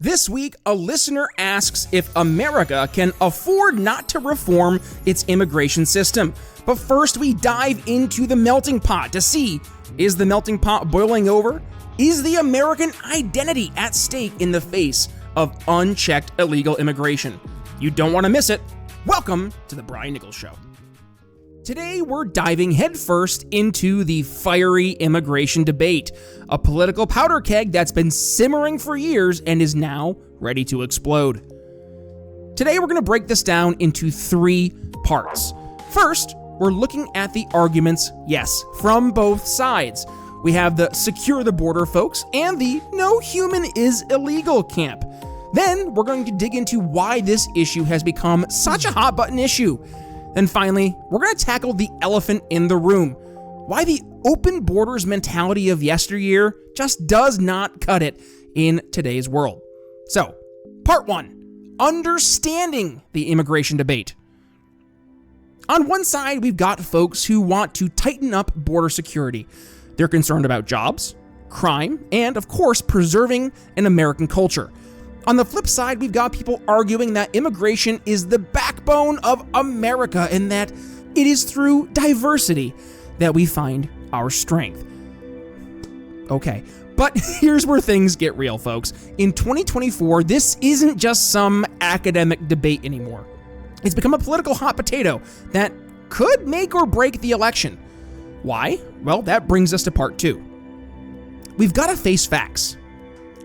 This week, a listener asks if America can afford not to reform its immigration system. But first, we dive into the melting pot to see, is the melting pot boiling over? Is the American identity at stake in the face of unchecked illegal immigration? You don't want to miss it. Welcome to the Brian Nichols Show. Today, we're diving headfirst into the fiery immigration debate, a political powder keg that's been simmering for years and is now ready to explode. Today, we're going to break this down into three parts. First, we're looking at the arguments, yes, from both sides. We have the secure the border folks and the no human is illegal camp. Then, we're going to dig into why this issue has become such a hot button issue. Then finally, we're going to tackle the elephant in the room. Why the open borders mentality of yesteryear just does not cut it in today's world. So, part one, understanding the immigration debate. On one side, we've got folks who want to tighten up border security. They're concerned about jobs, crime, and of course, preserving an American culture. On the flip side, we've got people arguing that immigration is the backbone of America and that it is through diversity that we find our strength. Okay, but here's where things get real, folks. In 2024, this isn't just some academic debate anymore. It's become a political hot potato that could make or break the election. Why? Well, that brings us to part two. We've got to face facts.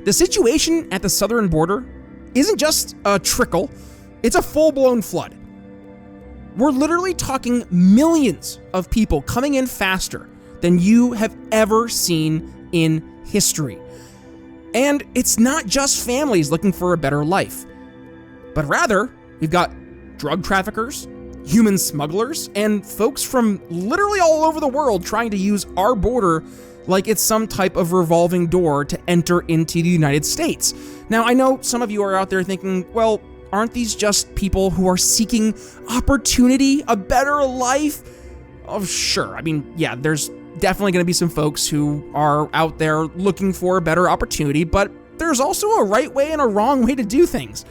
The situation at the southern border isn't just a trickle, it's a full-blown flood. We're literally talking millions of people coming in faster than you have ever seen in history. And it's not just families looking for a better life, but rather, we've got drug traffickers, human smugglers, and folks from literally all over the world trying to use our border like it's some type of revolving door to enter into the United States. Now, I know some of you are out there thinking, well, aren't these just people who are seeking opportunity, a better life? Oh, sure. I mean, yeah, there's definitely going to be some folks who are out there looking for a better opportunity, but there's also a right way and a wrong way to do things.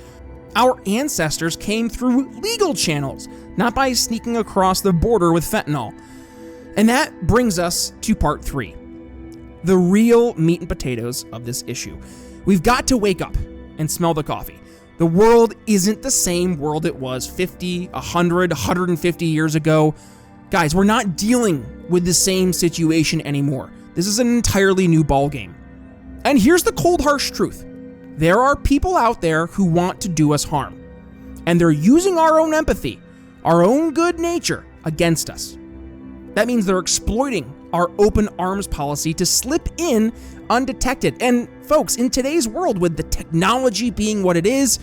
Our ancestors came through legal channels, not by sneaking across the border with fentanyl. And that brings us to part three. The real meat and potatoes of this issue. We've got to wake up and smell the coffee. The world isn't the same world it was 50, 100, 150 years ago. Guys, we're not dealing with the same situation anymore. This is an entirely new ballgame. And here's the cold, harsh truth. There are people out there who want to do us harm. And they're using our own empathy, our own good nature against us. That means they're exploiting our open arms policy to slip in undetected. And folks, in today's world, with the technology being what it is,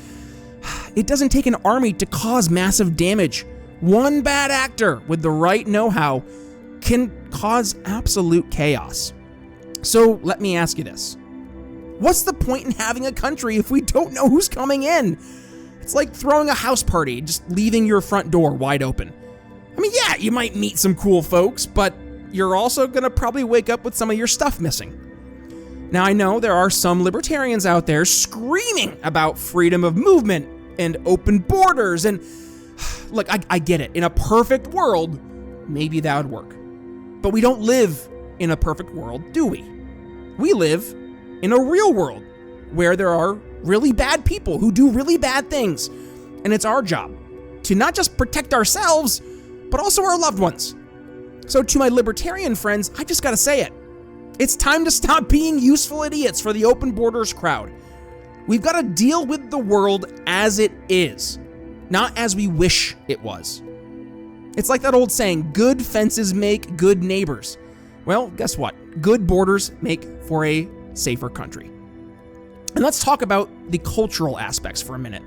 it doesn't take an army to cause massive damage. One bad actor with the right know-how can cause absolute chaos. So let me ask you this. What's the point in having a country if we don't know who's coming in? It's like throwing a house party, just leaving your front door wide open. I mean, yeah, you might meet some cool folks, but you're also going to probably wake up with some of your stuff missing. Now, I know there are some libertarians out there screaming about freedom of movement and open borders, and look, I get it. In a perfect world, maybe that would work. But we don't live in a perfect world, do we? We live in a real world where there are really bad people who do really bad things, and it's our job to not just protect ourselves, but also our loved ones. So to my libertarian friends, I just gotta say it. It's time to stop being useful idiots for the open borders crowd. We've gotta deal with the world as it is, not as we wish it was. It's like that old saying, good fences make good neighbors. Well, guess what? Good borders make for a safer country. And let's talk about the cultural aspects for a minute.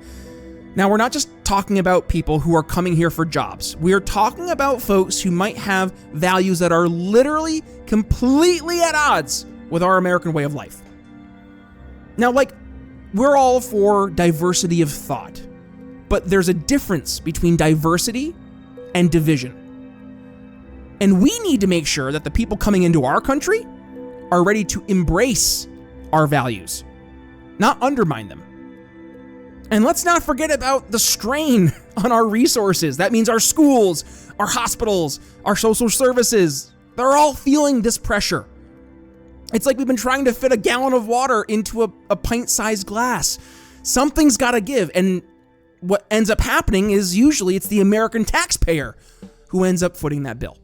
Now, we're not just talking about people who are coming here for jobs. We are talking about folks who might have values that are literally completely at odds with our American way of life. Now, we're all for diversity of thought, but there's a difference between diversity and division. And we need to make sure that the people coming into our country are ready to embrace our values, not undermine them. And let's not forget about the strain on our resources. That means our schools, our hospitals, our social services, they're all feeling this pressure. It's like we've been trying to fit a gallon of water into a pint-sized glass. Something's got to give, and what ends up happening is usually it's the American taxpayer who ends up footing that bill.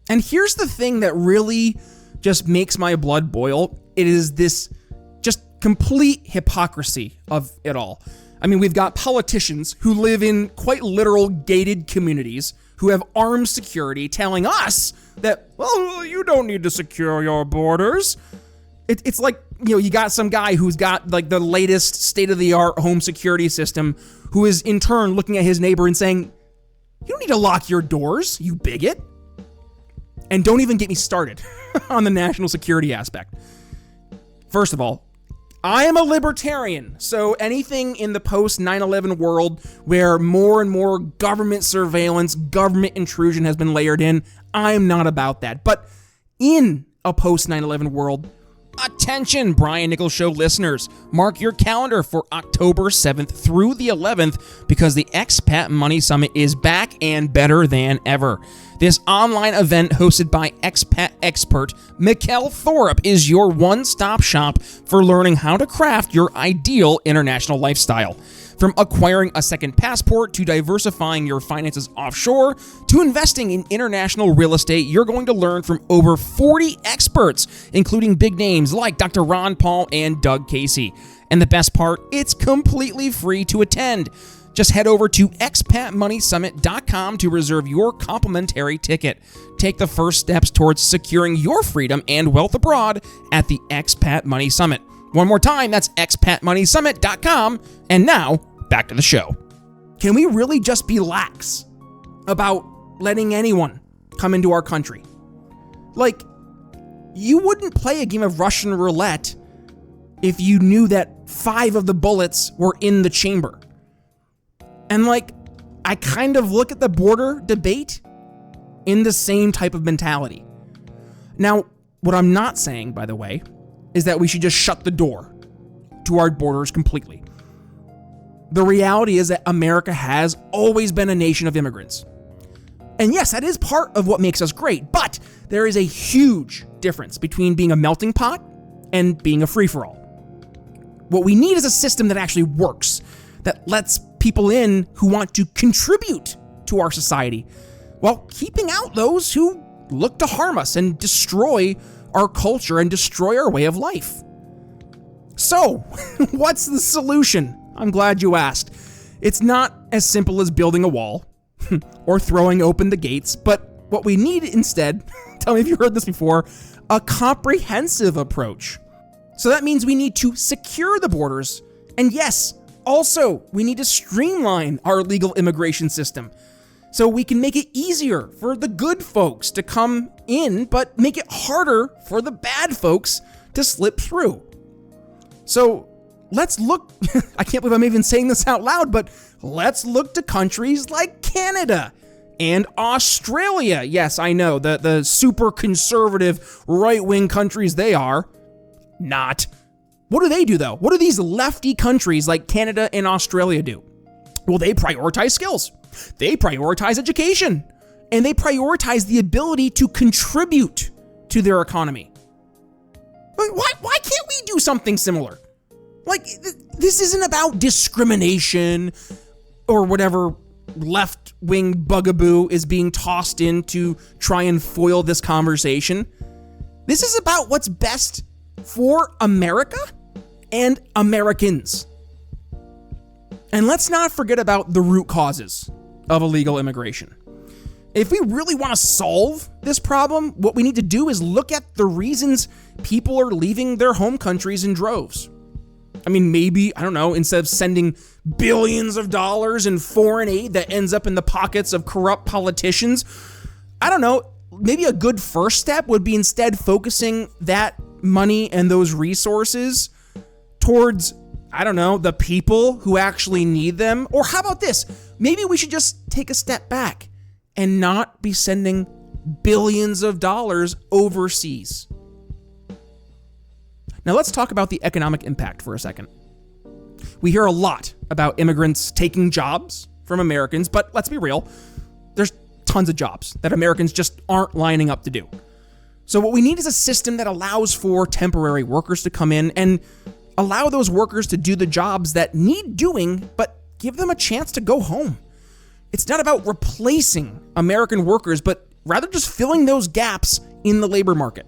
And here's the thing that really just makes my blood boil. It is this just complete hypocrisy of it all. I mean, we've got politicians who live in quite literal gated communities who have armed security telling us that, well, you don't need to secure your borders. It's like, you got some guy who's got like the latest state-of-the-art home security system who is in turn looking at his neighbor and saying, you don't need to lock your doors, you bigot. And don't even get me started on the national security aspect. First of all, I am a libertarian, so anything in the post 9/11 world where more and more government surveillance, government intrusion has been layered in, I'm not about that. But in a post 9/11 world, attention, Brian Nichols Show listeners, mark your calendar for October 7th through the 11th because the Expat Money Summit is back and better than ever. This online event hosted by expat expert Mikkel Thorup is your one-stop shop for learning how to craft your ideal international lifestyle. From acquiring a second passport to diversifying your finances offshore to investing in international real estate, you're going to learn from over 40 experts, including big names like Dr. Ron Paul and Doug Casey. And the best part, it's completely free to attend. Just head over to expatmoneysummit.com to reserve your complimentary ticket. Take the first steps towards securing your freedom and wealth abroad at the Expat Money Summit. One more time, that's expatmoneysummit.com. And now, back to the show. Can we really just be lax about letting anyone come into our country? Like, you wouldn't play a game of Russian roulette if you knew that 5 of the bullets were in the chamber. And like, I kind of look at the border debate in the same type of mentality. Now, what I'm not saying, by the way, is that we should just shut the door to our borders completely. The reality is that America has always been a nation of immigrants. And yes, that is part of what makes us great, but there is a huge difference between being a melting pot and being a free-for-all. What we need is a system that actually works, that lets people in who want to contribute to our society, while keeping out those who look to harm us and destroy our culture and destroy our way of life. So, what's the solution? I'm glad you asked. It's not as simple as building a wall or throwing open the gates, but what we need instead, tell me if you heard this before, a comprehensive approach. So that means we need to secure the borders, and yes, also, we need to streamline our legal immigration system so we can make it easier for the good folks to come in, but make it harder for the bad folks to slip through. So let's look, I can't believe I'm even saying this out loud, but let's look to countries like Canada and Australia. Yes, I know, the super conservative right-wing countries they are. Not. What do they do, though? What do these lefty countries like Canada and Australia do? Well, they prioritize skills. They prioritize education. And they prioritize the ability to contribute to their economy. Why can't we do something similar? Like, this isn't about discrimination or whatever left-wing bugaboo is being tossed in to try and foil this conversation. This is about what's best for America and Americans. And let's not forget about the root causes of illegal immigration. If we really want to solve this problem, what we need to do is look at the reasons people are leaving their home countries in droves. I mean, maybe, I don't know, instead of sending billions of dollars in foreign aid that ends up in the pockets of corrupt politicians, I don't know, maybe a good first step would be instead focusing that money and those resources towards, I don't know, the people who actually need them. Or how about this? Maybe we should just take a step back and not be sending billions of dollars overseas. Now let's talk about the economic impact for a second. We hear a lot about immigrants taking jobs from Americans, but let's be real, there's tons of jobs that Americans just aren't lining up to do. So what we need is a system that allows for temporary workers to come in and allow those workers to do the jobs that need doing, but give them a chance to go home. It's not about replacing American workers, but rather just filling those gaps in the labor market.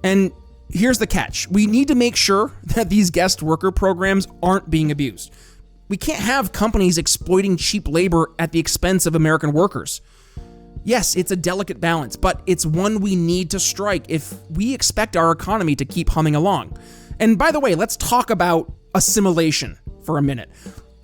And here's the catch. We need to make sure that these guest worker programs aren't being abused. We can't have companies exploiting cheap labor at the expense of American workers. Yes, it's a delicate balance, but it's one we need to strike if we expect our economy to keep humming along. And by the way, let's talk about assimilation for a minute.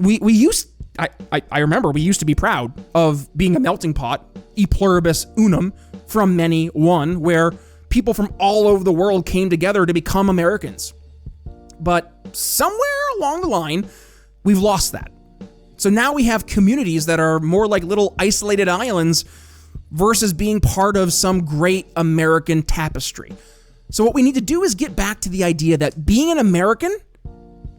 I remember we used to be proud of being a melting pot, e pluribus unum, from many one, where people from all over the world came together to become Americans. But somewhere along the line, we've lost that. So now we have communities that are more like little isolated islands versus being part of some great American tapestry. So what we need to do is get back to the idea that being an American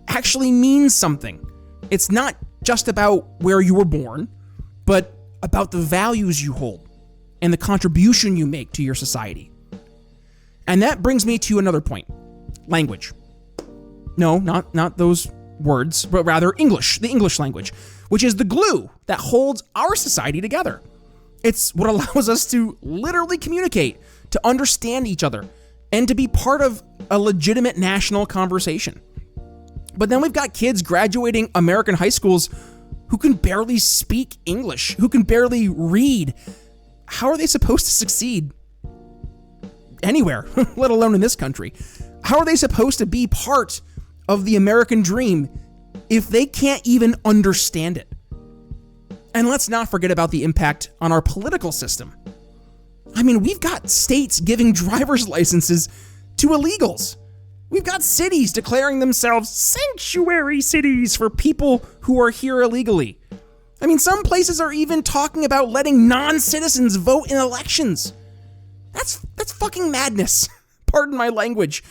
actually means something. It's not just about where you were born, but about the values you hold and the contribution you make to your society. And that brings me to another point. Language. No, not those words, but rather English, the English language, which is the glue that holds our society together. It's what allows us to literally communicate, to understand each other, and to be part of a legitimate national conversation. But then we've got kids graduating American high schools who can barely speak English, who can barely read. How are they supposed to succeed anywhere, let alone in this country? How are they supposed to be part of the American dream if they can't even understand it? And let's not forget about the impact on our political system. I mean, we've got states giving driver's licenses to illegals. We've got cities declaring themselves sanctuary cities for people who are here illegally. I mean, some places are even talking about letting non-citizens vote in elections. That's fucking madness. Pardon my language.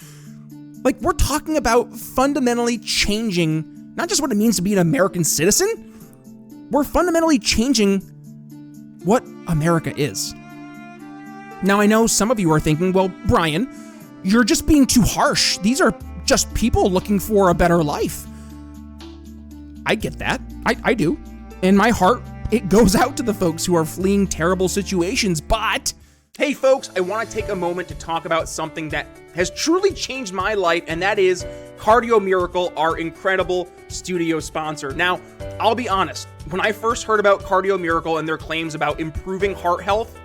Like, we're talking about fundamentally changing not just what it means to be an American citizen, we're fundamentally changing what America is. Now, I know some of you are thinking, well, Brian, you're just being too harsh. These are just people looking for a better life. I get that. I do. In my heart, it goes out to the folks who are fleeing terrible situations, but hey folks, I want to take a moment to talk about something that has truly changed my life, and that is Cardio Miracle, our incredible studio sponsor. Now, I'll be honest, when I first heard about Cardio Miracle and their claims about improving heart health,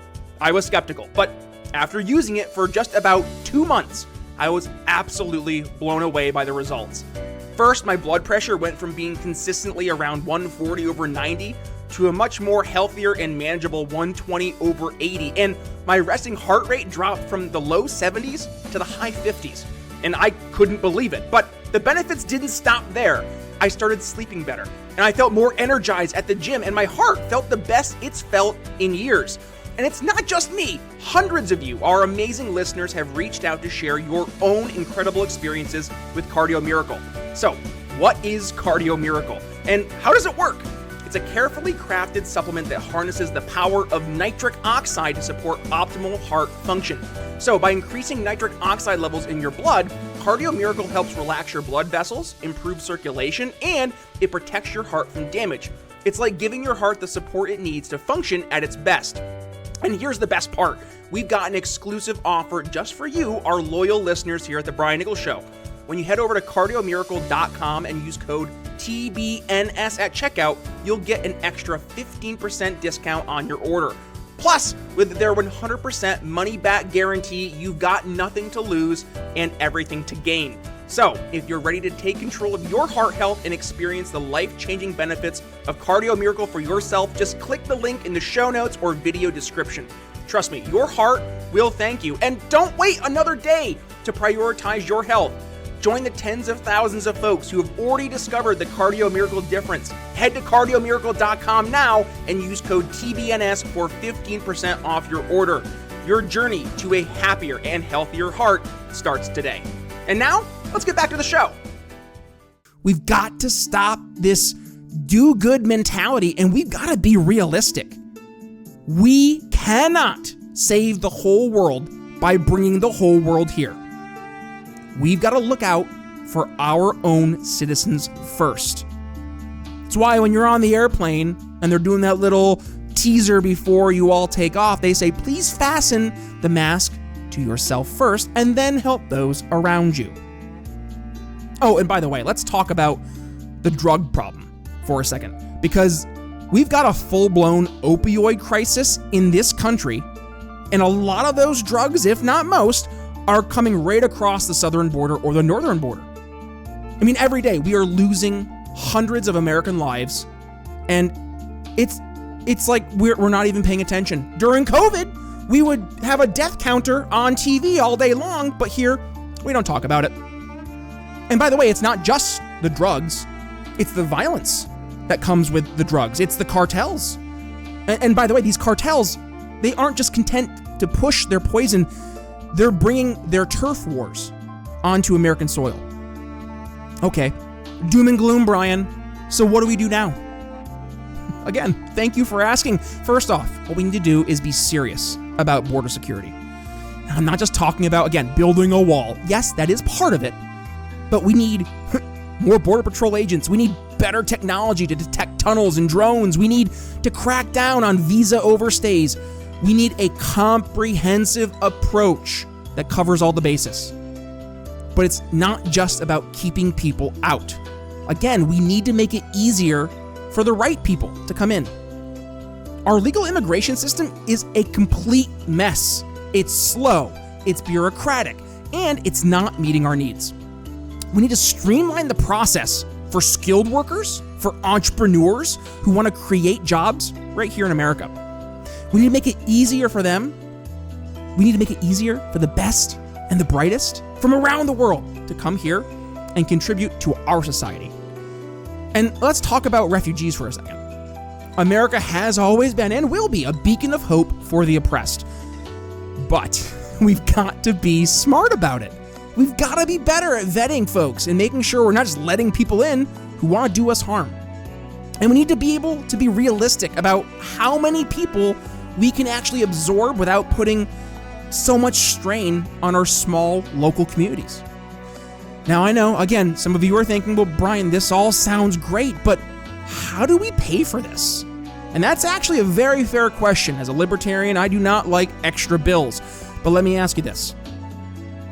I was skeptical, but after using it for just about 2 months, I was absolutely blown away by the results. First, my blood pressure went from being consistently around 140/90 to a much more healthier and manageable 120/80, and my resting heart rate dropped from the low 70s to the high 50s, and I couldn't believe it. But the benefits didn't stop there. I started sleeping better, and I felt more energized at the gym, and my heart felt the best it's felt in years. And it's not just me. Hundreds of you, our amazing listeners, have reached out to share your own incredible experiences with Cardio Miracle. So, what is Cardio Miracle, and how does it work? It's a carefully crafted supplement that harnesses the power of nitric oxide to support optimal heart function. So, by increasing nitric oxide levels in your blood, Cardio Miracle helps relax your blood vessels, improve circulation, and it protects your heart from damage. It's like giving your heart the support it needs to function at its best. And here's the best part. We've got an exclusive offer just for you, our loyal listeners here at the Brian Nichols Show. When you head over to cardiomiracle.com and use code TBNS at checkout, you'll get an extra 15% discount on your order. Plus, with their 100% money-back guarantee, you've got nothing to lose and everything to gain. So, if you're ready to take control of your heart health and experience the life-changing benefits of Cardio Miracle for yourself, just click the link in the show notes or video description. Trust me, your heart will thank you. And don't wait another day to prioritize your health. Join the tens of thousands of folks who have already discovered the Cardio Miracle difference. Head to cardiomiracle.com now and use code TBNS for 15% off your order. Your journey to a happier and healthier heart starts today. And now, let's get back to the show. We've got to stop this do-good mentality, and we've got to be realistic. We cannot save the whole world by bringing the whole world here. We've got to look out for our own citizens first. That's why when you're on the airplane and they're doing that little teaser before you all take off, they say, please fasten the mask to yourself first and then help those around you. Oh, and by the way, let's talk about the drug problem for a second, because we've got a full-blown opioid crisis in this country, and a lot of those drugs, if not most, are coming right across the southern border or the northern border. I mean, every day we are losing hundreds of American lives, and it's like we're not even paying attention. During COVID, we would have a death counter on TV all day long, but here we don't talk about it. And by the way, it's not just the drugs, it's the violence that comes with the drugs. It's the cartels. And by the way, these cartels, they aren't just content to push their poison, they're bringing their turf wars onto American soil. Okay, doom and gloom, Brian. So what do we do now? Again, thank you for asking. First off, what we need to do is be serious about border security. Now, I'm not just talking about, again, building a wall. Yes, that is part of it, but we need more Border Patrol agents. We need better technology to detect tunnels and drones. We need to crack down on visa overstays. We need a comprehensive approach that covers all the bases. But it's not just about keeping people out. Again, we need to make it easier for the right people to come in. Our legal immigration system is a complete mess. It's slow, it's bureaucratic, and it's not meeting our needs. We need to streamline the process for skilled workers, for entrepreneurs who want to create jobs right here in America. We need to make it easier for them. We need to make it easier for the best and the brightest from around the world to come here and contribute to our society. And let's talk about refugees for a second. America has always been and will be a beacon of hope for the oppressed. But we've got to be smart about it. We've got to be better at vetting folks and making sure we're not just letting people in who want to do us harm. And we need to be able to be realistic about how many people we can actually absorb without putting so much strain on our small local communities. Now, I know, again, some of you are thinking, well, Brian, this all sounds great, but how do we pay for this? And that's actually a very fair question. As a libertarian, I do not like extra bills. But let me ask you this.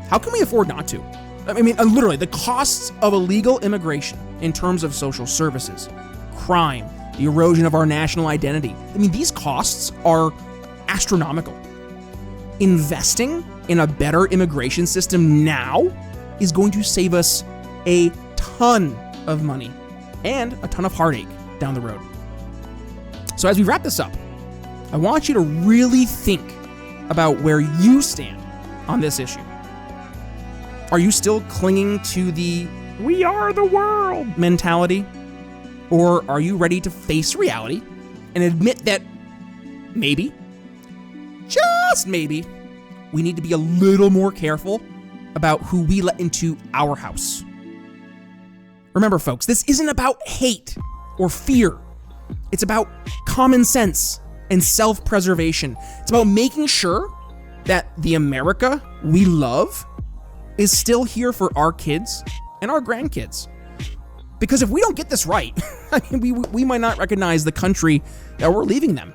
How can we afford not to? I mean, literally, the costs of illegal immigration in terms of social services, crime, the erosion of our national identity. I mean, these costs are astronomical. Investing in a better immigration system now is going to save us a ton of money and a ton of heartache down the road. So as we wrap this up, I want you to really think about where you stand on this issue. Are you still clinging to the "we are the world" mentality? Or are you ready to face reality and admit that maybe, just maybe, we need to be a little more careful about who we let into our house? Remember, folks, this isn't about hate or fear. It's about common sense and self-preservation. It's about making sure that the America we love is still here for our kids and our grandkids. Because if we don't get this right, I mean, we might not recognize the country that we're leaving them.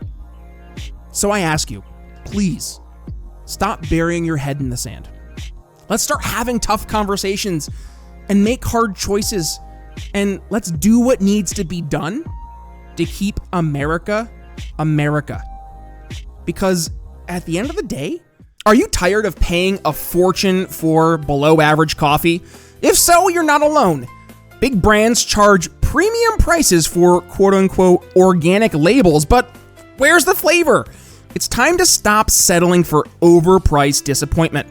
So I ask you, please, stop burying your head in the sand. Let's start having tough conversations and make hard choices. And let's do what needs to be done to keep America, America. Because at the end of the day, are you tired of paying a fortune for below average coffee? If so, you're not alone. Big brands charge premium prices for quote unquote organic labels, but where's the flavor? It's time to stop settling for overpriced disappointment.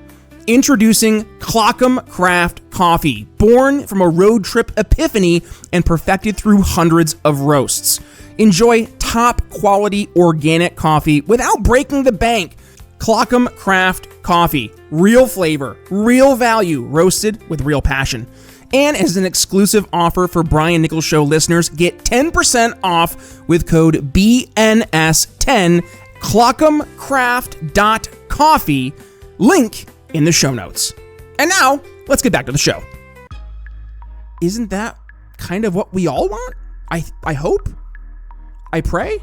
Introducing Clockham Craft Coffee, born from a road trip epiphany and perfected through hundreds of roasts. Enjoy top quality organic coffee without breaking the bank. Clockham Craft Coffee, real flavor, real value, roasted with real passion. And as an exclusive offer for Brian Nichols Show listeners, get 10% off with code BNS10, clockemcraft.coffee, link in the show notes. And now, let's get back to the show. Isn't that kind of what we all want? I hope? I pray?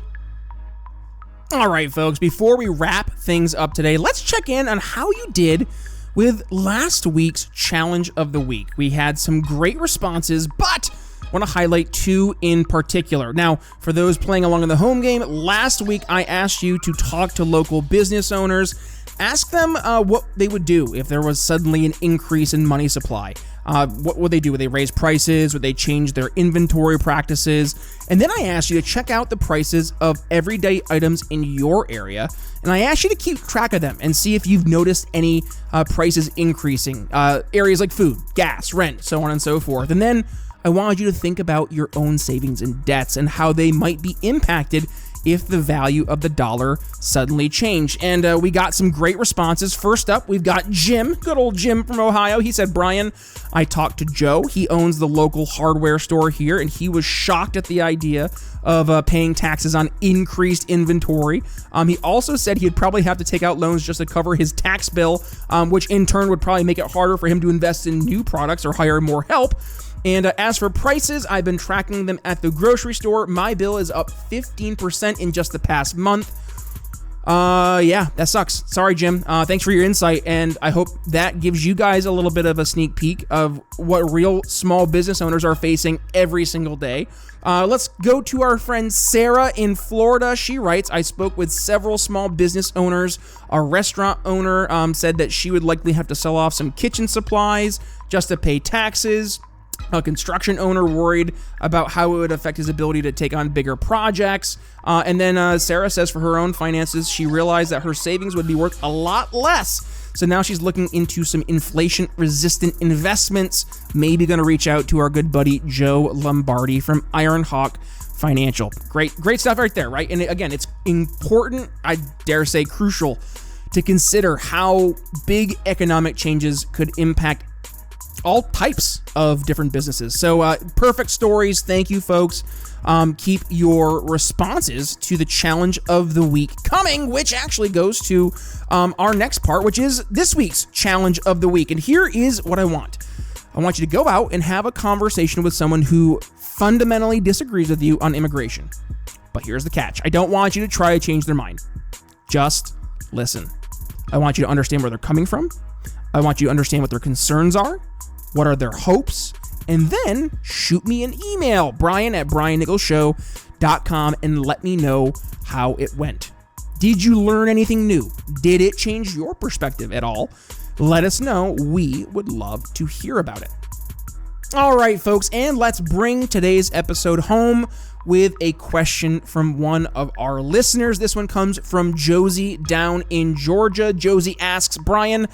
All right, folks, before we wrap things up today, let's check in on how you did with last week's challenge of the week. We had some great responses, but I want to highlight two in particular. Now, for those playing along in the home game, last week I asked you to talk to local business owners, ask them what they would do if there was suddenly an increase in money supply. What would they do? Would they raise prices? Would they change their inventory practices? And then I asked you to check out the prices of everyday items in your area. And I asked you to keep track of them and see if you've noticed any prices increasing. Areas like food, gas, rent, so on and so forth. And then I wanted you to think about your own savings and debts and how they might be impacted if the value of the dollar suddenly changed. And we got some great responses. First up, we've got Jim, good old Jim from Ohio. He said, Brian, I talked to Joe. He owns the local hardware store here, and he was shocked at the idea of paying taxes on increased inventory. He also said he'd probably have to take out loans just to cover his tax bill, which in turn would probably make it harder for him to invest in new products or hire more help. And as for prices, I've been tracking them at the grocery store. My bill is up 15% in just the past month. Yeah, that sucks. Sorry, Jim. Thanks for your insight, and I hope that gives you guys a little bit of a sneak peek of what real small business owners are facing every single day. Let's go to our friend Sarah in Florida. She writes, I spoke with several small business owners. A restaurant owner said that she would likely have to sell off some kitchen supplies just to pay taxes. A construction owner worried about how it would affect his ability to take on bigger projects. And then Sarah says for her own finances, she realized that her savings would be worth a lot less. So now she's looking into some inflation-resistant investments, maybe going to reach out to our good buddy Joe Lombardi from Ironhawk Financial. Great stuff right there, right? And again, it's important, I dare say crucial, to consider how big economic changes could impact all types of different businesses. So perfect stories. Thank you, folks. Keep your responses to the challenge of the week coming, which actually goes to our next part, which is this week's challenge of the week. And here is what I want. I want you to go out and have a conversation with someone who fundamentally disagrees with you on immigration. But here's the catch. I don't want you to try to change their mind. Just listen. I want you to understand where they're coming from. I want you to understand what their concerns are. What are their hopes? And then shoot me an email, brian@briannicholsshow.com, and let me know how it went. Did you learn anything new? Did it change your perspective at all? Let us know. We would love to hear about it. All right, folks, and let's bring today's episode home with a question from one of our listeners. This one comes from Josie down in Georgia. Josie asks, Brian,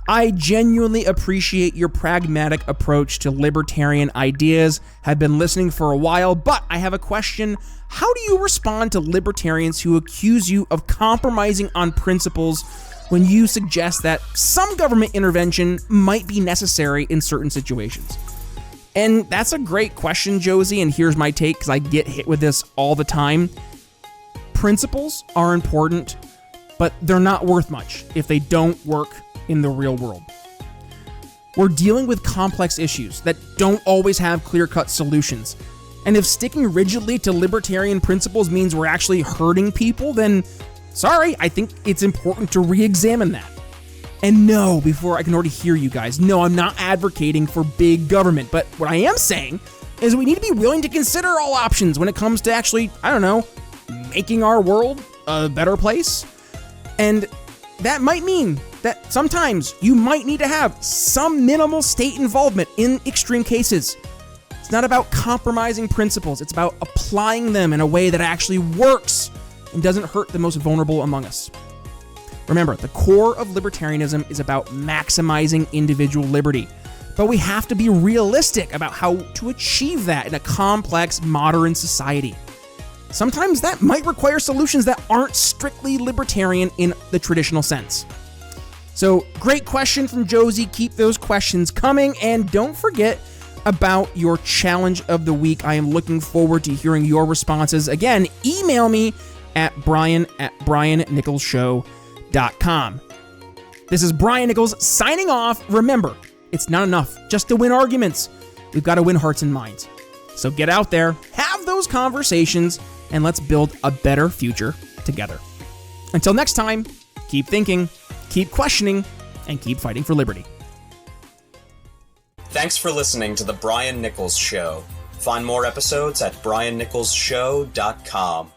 I genuinely appreciate your pragmatic approach to libertarian ideas. Have been listening for a while, but I have a question. How do you respond to libertarians who accuse you of compromising on principles when you suggest that some government intervention might be necessary in certain situations? And that's a great question, Josie, and here's my take, because I get hit with this all the time. Principles are important, but they're not worth much if they don't work in the real world. We're dealing with complex issues that don't always have clear-cut solutions. And if sticking rigidly to libertarian principles means we're actually hurting people, then sorry, I think it's important to re-examine that. And no, before I can already hear you guys, no, I'm not advocating for big government, but what I am saying is we need to be willing to consider all options when it comes to actually, making our world a better place. And that might mean that sometimes you might need to have some minimal state involvement in extreme cases. It's not about compromising principles. It's about applying them in a way that actually works and doesn't hurt the most vulnerable among us. Remember, the core of libertarianism is about maximizing individual liberty, but we have to be realistic about how to achieve that in a complex, modern society. Sometimes that might require solutions that aren't strictly libertarian in the traditional sense. So, great question from Josie. Keep those questions coming, and don't forget, about your challenge of the week. I am looking forward to hearing your responses. Again, email me at brian@briannicholsshow.com. This is Brian Nichols signing off. Remember, it's not enough just to win arguments. We've got to win hearts and minds. So get out there, have those conversations, and let's build a better future together. Until next time, keep thinking, keep questioning, and keep fighting for liberty. Thanks for listening to The Brian Nichols Show. Find more episodes at briannicholsshow.com.